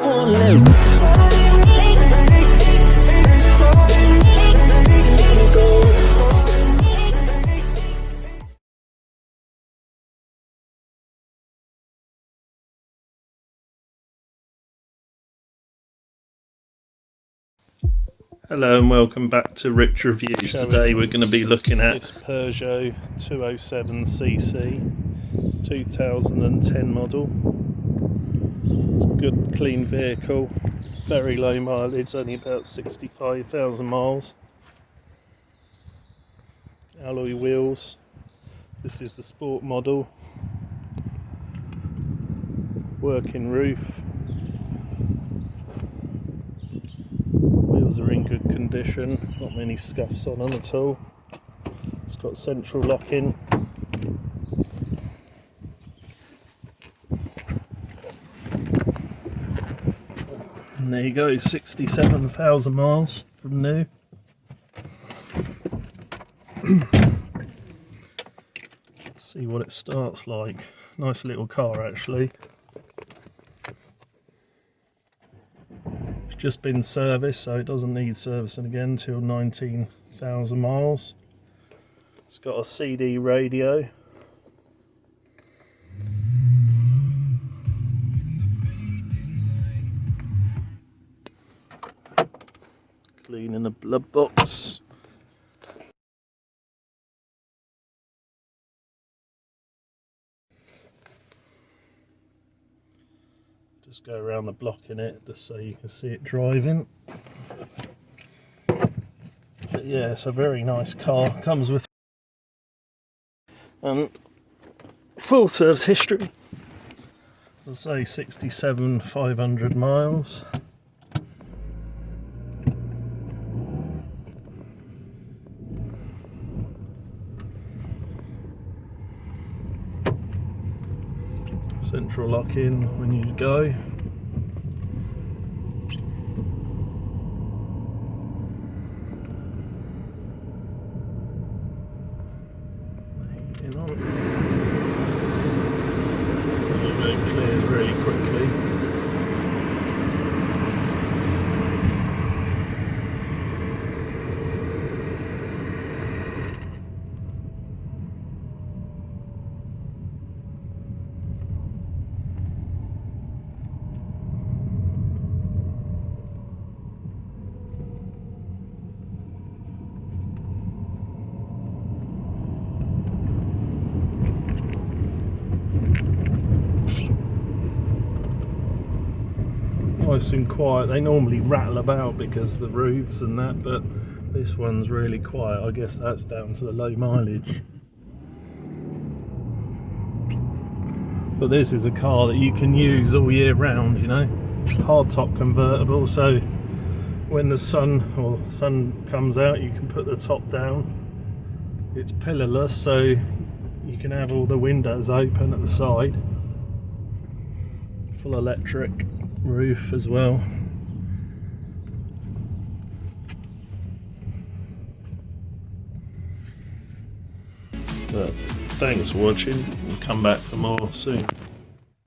I won't let go. Hello and welcome back to Rich Reviews. Today we're going to be looking at this Peugeot 207cc. It's 2010 model. It's a good clean vehicle, very low mileage, only about 65,000 miles. Alloy wheels. This is the sport model. Working roof. Wheels are in good condition, not many scuffs on them at all. It's got central locking. And there you go, 67,000 miles from new. Let's see what it starts like. Nice little car actually. It's just been serviced, so it doesn't need servicing again till 19,000 miles. It's got a CD radio. Cleaning the blood box. Just go around the block in it just so you can see it driving. But yeah, it's a very nice car. Comes with full service history. As I say, 67,500 miles. Central lock in when you go. Heating on. It clears really quickly. Nice and quiet. They normally rattle about because of the roofs and that, but this one's really quiet. I guess that's down to the low mileage. But this is a car that you can use all year round, you know. Hardtop convertible, so when the sun comes out, you can put the top down. It's pillarless, so you can have all the windows open at the side. Full electric roof as well. But thanks for watching, we'll come back for more soon.